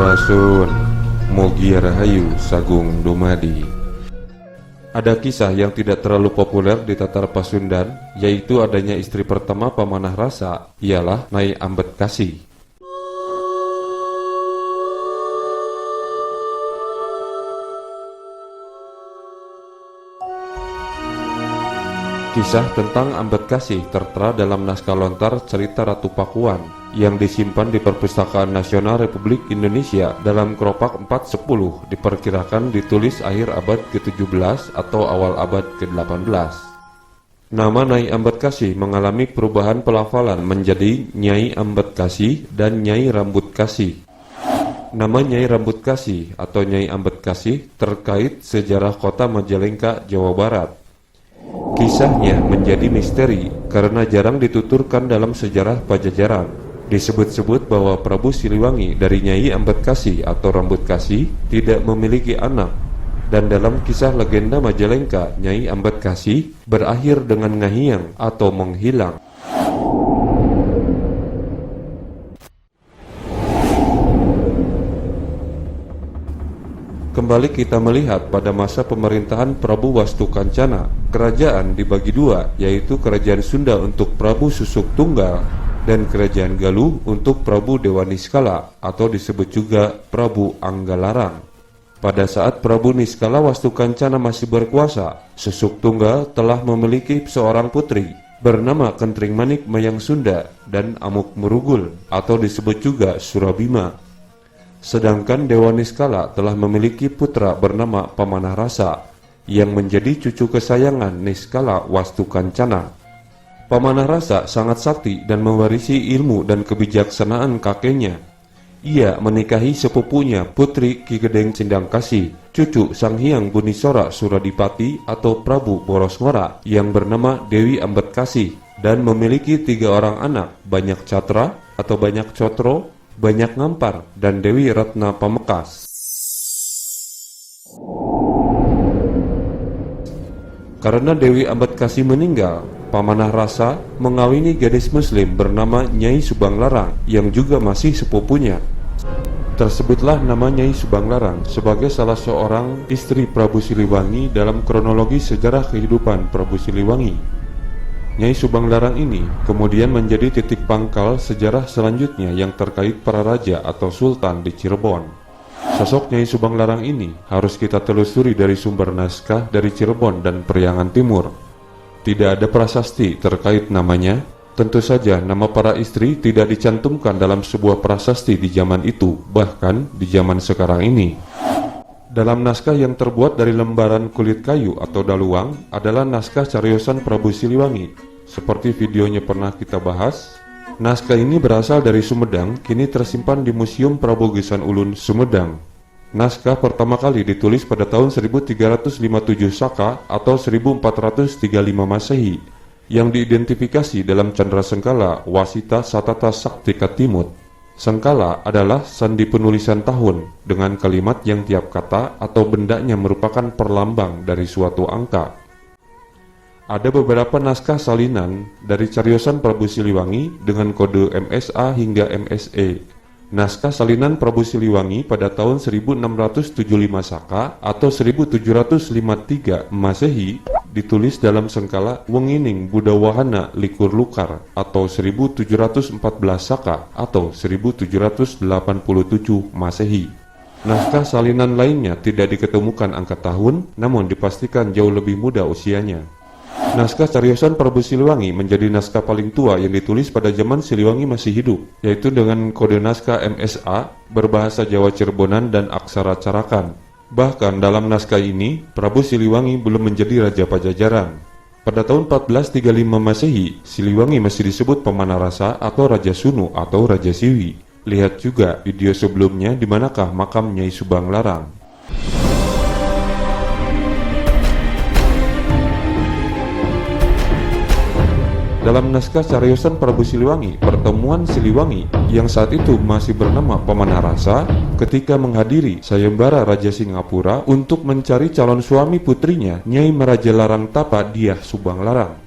Sampurasun, Mugi Rahayu Sagung Dumadi. Ada kisah yang tidak terlalu populer di Tatar Pasundan, yaitu adanya istri pertama Pamanah Rasa, ialah Nyai Ambedkasi. Kisah tentang Ambedkasi tertera dalam naskah lontar Cerita Ratu Pakuan yang disimpan di Perpustakaan Nasional Republik Indonesia dalam kelopak 410, diperkirakan ditulis akhir abad ke-17 atau awal abad ke-18. Nama Nyai Ambedkasi mengalami perubahan pelafalan menjadi Nyai Ambedkasi dan Nyai Rambutkasi. Nama Nyai Rambutkasi atau Nyai Ambedkasi terkait sejarah kota Majalengka, Jawa Barat. Kisahnya menjadi misteri karena jarang dituturkan dalam sejarah Pajajaran. Disebut-sebut bahwa Prabu Siliwangi dari Nyai Ambedkasi atau Rambutkasi tidak memiliki anak, dan dalam kisah legenda Majalengka, Nyai Ambedkasi berakhir dengan ngahiang atau menghilang. Kembali kita melihat pada masa pemerintahan Prabu Wastukancana, kerajaan dibagi dua, yaitu Kerajaan Sunda untuk Prabu Susuk Tunggal dan Kerajaan Galuh untuk Prabu Dewa Niskala atau disebut juga Prabu Anggalarang. Pada saat Prabu Niskala Wastukancana masih berkuasa, Susuk Tunggal telah memiliki seorang putri bernama Kentring Manik Mayang Sunda dan Amuk Merugul atau disebut juga Surabima. Sedangkan Dewa Niskala telah memiliki putra bernama Pamanah Rasa yang menjadi cucu kesayangan Niskala Wastukancana. Pamanah Rasa sangat sakti dan mewarisi ilmu dan kebijaksanaan kakeknya. Ia menikahi sepupunya Putri Ki Gedeng Sindangkasi, cucu Sang Hyang Bunisora Suradipati atau Prabu Borosngora yang bernama Dewi Ambedkasi, dan memiliki 3 orang anak, Banyak Catra atau Banyak Cotro, Banyak Ngampar, dan Dewi Ratna Pamekas. Karena Dewi Ambedkasi meninggal, Pamanah Rasa mengawini gadis muslim bernama Nyai Subanglarang yang juga masih sepupunya. Tersebutlah nama Nyai Subanglarang sebagai salah seorang istri Prabu Siliwangi dalam kronologi sejarah kehidupan Prabu Siliwangi. Nyai Subanglarang ini kemudian menjadi titik pangkal sejarah selanjutnya yang terkait para raja atau sultan di Cirebon. Sosok Nyai Subanglarang ini harus kita telusuri dari sumber naskah dari Cirebon dan Priangan Timur. Tidak ada prasasti terkait namanya. Tentu saja nama para istri tidak dicantumkan dalam sebuah prasasti di zaman itu, bahkan di zaman sekarang ini. Dalam naskah yang terbuat dari lembaran kulit kayu atau daluang adalah naskah cariosan Prabu Siliwangi. Seperti videonya pernah kita bahas, naskah ini berasal dari Sumedang, kini tersimpan di Museum Prabu Gesan Ulun, Sumedang. Naskah pertama kali ditulis pada tahun 1357 Saka atau 1435 Masehi, yang diidentifikasi dalam Candra Sengkala Wasita Satata Sakti Katimut. Sengkala adalah sandi penulisan tahun dengan kalimat yang tiap kata atau bendanya merupakan perlambang dari suatu angka. Ada beberapa naskah salinan dari cariosan Prabu Siliwangi dengan kode MSA hingga MSE. Naskah salinan Prabu Siliwangi pada tahun 1675 Saka atau 1753 Masehi ditulis dalam Sengkala Wengining Budawahana Likur Lukar atau 1714 Saka atau 1787 Masehi. Naskah salinan lainnya tidak diketemukan angka tahun, namun dipastikan jauh lebih muda usianya. Naskah cariosan Prabu Siliwangi menjadi naskah paling tua yang ditulis pada zaman Siliwangi masih hidup, yaitu dengan kode naskah MSA berbahasa Jawa Cirebonan dan aksara Carakan. Bahkan dalam naskah ini, Prabu Siliwangi belum menjadi Raja Pajajaran. Pada tahun 1435 Masehi, Siliwangi masih disebut Pamanah Rasa atau Raja Sunu atau Raja Siwi. Lihat juga video sebelumnya di manakah makam Nyai Subanglarang. Dalam naskah cariosan Prabu Siliwangi, pertemuan Siliwangi yang saat itu masih bernama Pamanah Rasa ketika menghadiri sayembara Raja Singapura untuk mencari calon suami putrinya Nyai Merajalarang Tapa Diah Subanglarang.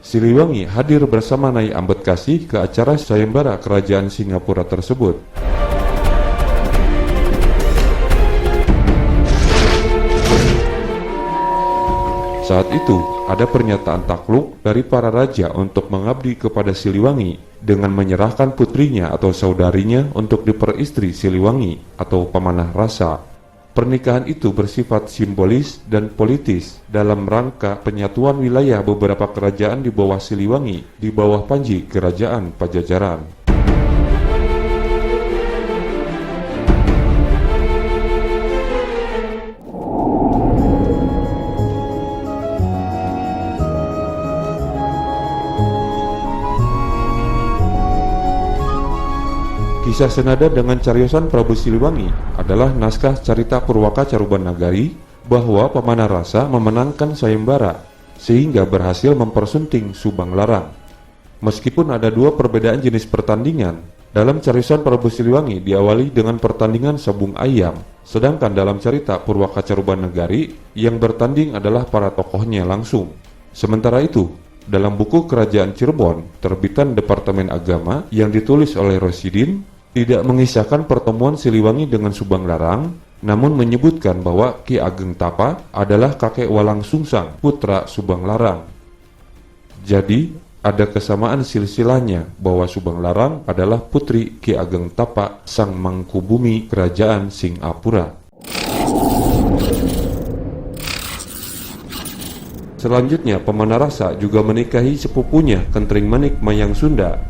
Siliwangi hadir bersama Nyai Ambedkasi ke acara sayembara kerajaan Singapura tersebut. Saat itu, ada pernyataan takluk dari para raja untuk mengabdi kepada Siliwangi dengan menyerahkan putrinya atau saudarinya untuk diperistri Siliwangi atau pemanah rasa. Pernikahan itu bersifat simbolis dan politis dalam rangka penyatuan wilayah beberapa kerajaan di bawah Siliwangi di bawah panji Kerajaan Pajajaran. Kisah senada dengan cariosan Prabu Siliwangi adalah naskah carita Purwaka Caruban Nagari bahwa pemanah rasa memenangkan sayembara sehingga berhasil mempersunting Subang Larang. Meskipun ada dua perbedaan jenis pertandingan, dalam cariosan Prabu Siliwangi diawali dengan pertandingan sabung ayam, sedangkan dalam cerita Purwaka Caruban Nagari yang bertanding adalah para tokohnya langsung. Sementara itu, dalam buku Kerajaan Cirebon, terbitan Departemen Agama yang ditulis oleh Rosidin, tidak mengisahkan pertemuan Siliwangi dengan Subang Larang, namun menyebutkan bahwa Ki Ageng Tapa adalah kakek Walang Sungsang, putra Subang Larang. Jadi, ada kesamaan silsilahnya bahwa Subang Larang adalah putri Ki Ageng Tapa, sang Mangkubumi Kerajaan Singapura. Selanjutnya, pemanah rasa juga menikahi sepupunya Kentring Manik Mayang Sunda.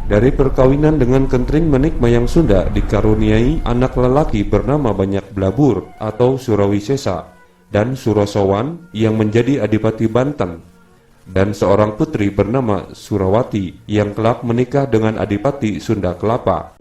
Dari perkawinan dengan Kentring Manik Mayang Sunda dikaruniai anak lelaki bernama Banyak Blabur atau Surawisesa dan Surasowan yang menjadi Adipati Banten, dan seorang putri bernama Surawati yang kelak menikah dengan Adipati Sunda Kelapa.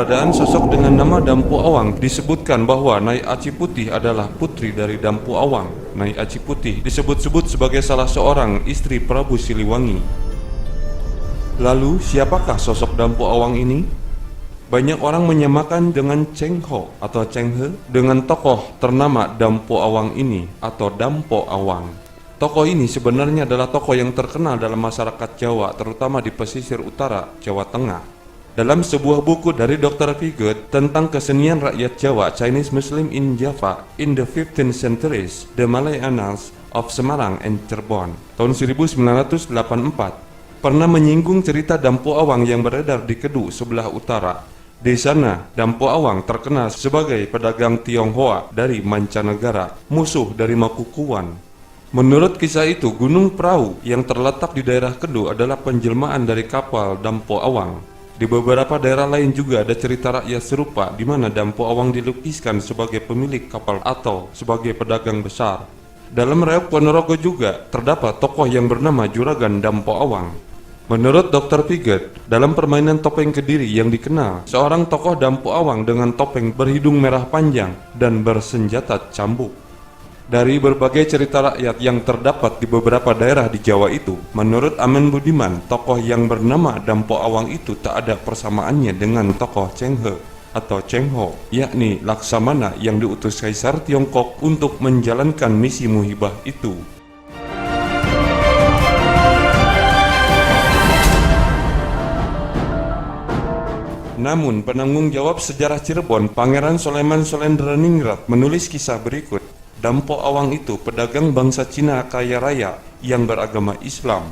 Keberadaan sosok dengan nama Dampu Awang disebutkan bahwa Nyai Aci Putih adalah putri dari Dampu Awang. Nyai Aci Putih disebut-sebut sebagai salah seorang istri Prabu Siliwangi. Lalu, siapakah sosok Dampu Awang ini? Banyak orang menyamakan dengan Cheng Ho atau Cheng He dengan tokoh ternama Dampu Awang ini atau Dampo Awang. Tokoh ini sebenarnya adalah tokoh yang terkenal dalam masyarakat Jawa, terutama di pesisir utara Jawa Tengah. Dalam sebuah buku dari Dr. Figut tentang kesenian rakyat Jawa, Chinese Muslim in Java in the 15th centuries, The Malay Annals of Semarang and Cirebon, tahun 1984, pernah menyinggung cerita Dampu Awang yang beredar di Kedu sebelah utara. Di sana, Dampu Awang terkenal sebagai pedagang Tionghoa dari mancanegara, musuh dari Makukuwan. Menurut kisah itu, Gunung Perahu yang terletak di daerah Kedu adalah penjelmaan dari kapal Dampu Awang. Di beberapa daerah lain juga ada cerita rakyat serupa di mana Dampu Awang dilukiskan sebagai pemilik kapal atau sebagai pedagang besar. Dalam Reok Ponorogo juga terdapat tokoh yang bernama Juragan Dampu Awang. Menurut Dr. Piget, dalam permainan topeng Kediri yang dikenal, seorang tokoh Dampu Awang dengan topeng berhidung merah panjang dan bersenjata cambuk. Dari berbagai cerita rakyat yang terdapat di beberapa daerah di Jawa itu, menurut Amen Budiman, tokoh yang bernama Dampo Awang itu tak ada persamaannya dengan tokoh Cheng He atau Cheng Ho, yakni Laksamana yang diutus Kaisar Tiongkok untuk menjalankan misi muhibah itu. Namun, penanggung jawab sejarah Cirebon, Pangeran Soleman Solendraniningrat, menulis kisah berikut. Dampo Awang itu pedagang bangsa Cina kaya raya yang beragama Islam.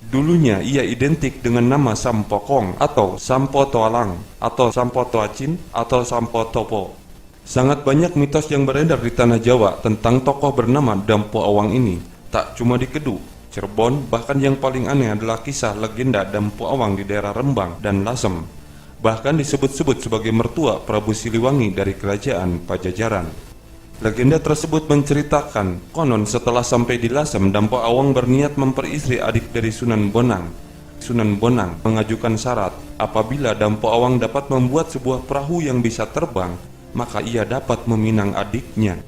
Dulunya ia identik dengan nama Sampokong atau Sampo Toalang atau Sampo Toacin atau Sampo Topo. Sangat banyak mitos yang beredar di tanah Jawa tentang tokoh bernama Dampo Awang ini. Tak cuma di Kedu, Cirebon, bahkan yang paling aneh adalah kisah legenda Dampo Awang di daerah Rembang dan Lasem. Bahkan disebut-sebut sebagai mertua Prabu Siliwangi dari Kerajaan Pajajaran. Legenda tersebut menceritakan, konon setelah sampai di Lasem, Dampo Awang berniat memperistri adik dari Sunan Bonang. Sunan Bonang mengajukan syarat, apabila Dampo Awang dapat membuat sebuah perahu yang bisa terbang, maka ia dapat meminang adiknya.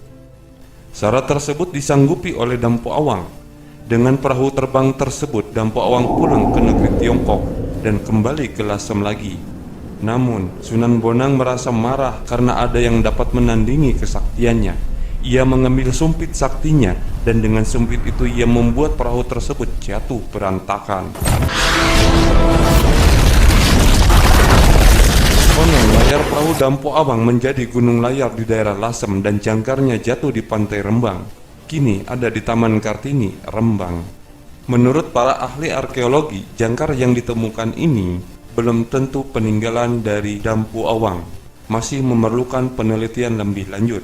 Syarat tersebut disanggupi oleh Dampo Awang. Dengan perahu terbang tersebut, Dampo Awang pulang ke negeri Tiongkok dan kembali ke Lasem lagi. Namun, Sunan Bonang merasa marah karena ada yang dapat menandingi kesaktiannya. Ia mengambil sumpit saktinya, dan dengan sumpit itu ia membuat perahu tersebut jatuh berantakan. Konon layar perahu Dampo Awang menjadi gunung layar di daerah Lasem dan jangkarnya jatuh di pantai Rembang. Kini ada di Taman Kartini, Rembang. Menurut para ahli arkeologi, jangkar yang ditemukan ini belum tentu peninggalan dari Dampo Awang, masih memerlukan penelitian lebih lanjut.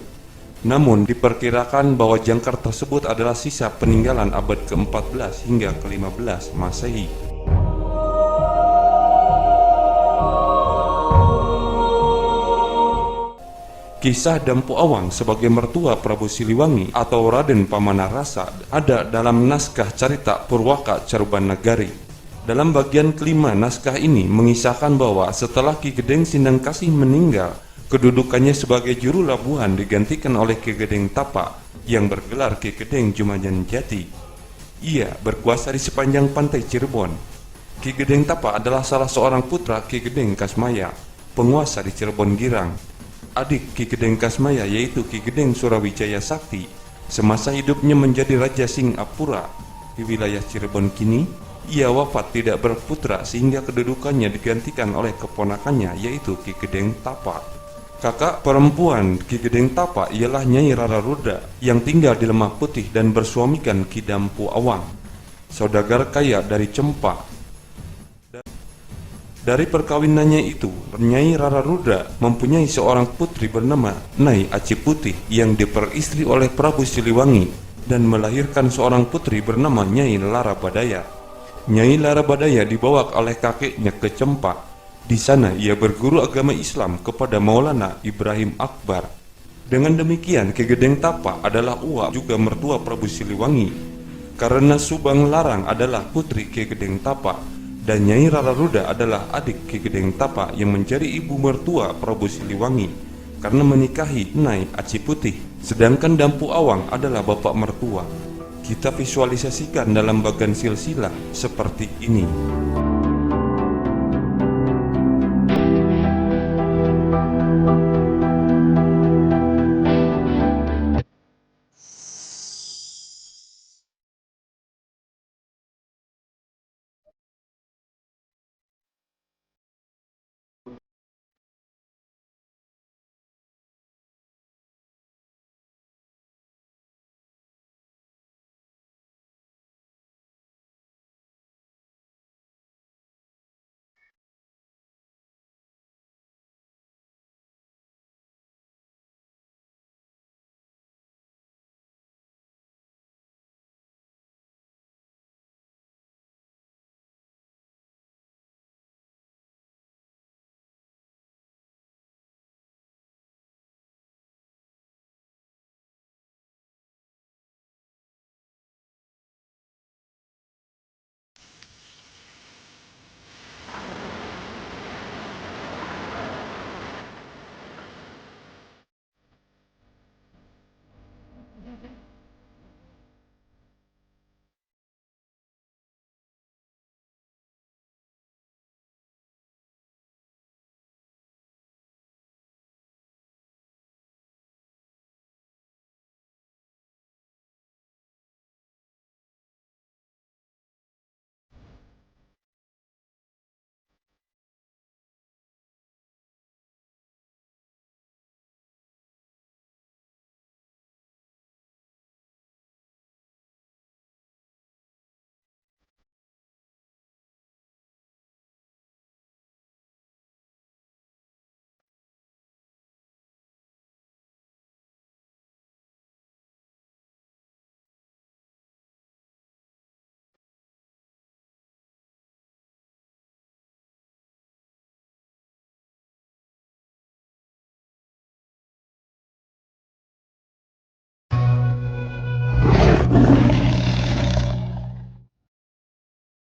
Namun diperkirakan bahwa jangkar tersebut adalah sisa peninggalan abad ke-14 hingga ke-15 Masehi. Kisah Dampo Awang sebagai mertua Prabu Siliwangi atau Raden Pamanarasa ada dalam naskah Carita Purwaka Carubanagari. Dalam bagian kelima naskah ini mengisahkan bahwa setelah Ki Gedeng Sindang Kasih meninggal, kedudukannya sebagai juru labuhan digantikan oleh Ki Gedeng Tapa yang bergelar Ki Gedeng Jumajan Jati. Ia berkuasa di sepanjang pantai Cirebon. Ki Gedeng Tapa adalah salah seorang putra Ki Gedeng Kasmaya, penguasa di Cirebon Girang. Adik Ki Gedeng Kasmaya yaitu Ki Gedeng Surawijaya Sakti semasa hidupnya menjadi Raja Singapura di wilayah Cirebon kini. Ia wafat tidak berputra sehingga kedudukannya digantikan oleh keponakannya yaitu Ki Gedeng Tapa. Kakak perempuan Ki Gedeng Tapa ialah Nyai Rara Ruda yang tinggal di Lemah Putih dan bersuamikan Ki Dampo Awang, saudagar kaya dari Cempa. Dari perkawinannya itu, Nyai Rara Ruda mempunyai seorang putri bernama Nyai Aci Putih yang diperistri oleh Prabu Siliwangi dan melahirkan seorang putri bernama Nyai Larabadaya. Nyai Larabadaya dibawa oleh kakeknya ke Cempa. Di sana ia berguru agama Islam kepada Maulana Ibrahim Akbar. Dengan demikian, Ki Gedeng Tapa adalah uak juga mertua Prabu Siliwangi. Karena Subang Larang adalah putri Ki Gedeng Tapa, dan Nyai Rara Ruda adalah adik Ki Gedeng Tapa yang menjadi ibu mertua Prabu Siliwangi karena menikahi Nyai Aci Putih, sedangkan Dampo Awang adalah bapak mertua. Kita visualisasikan dalam bagan silsilah seperti ini.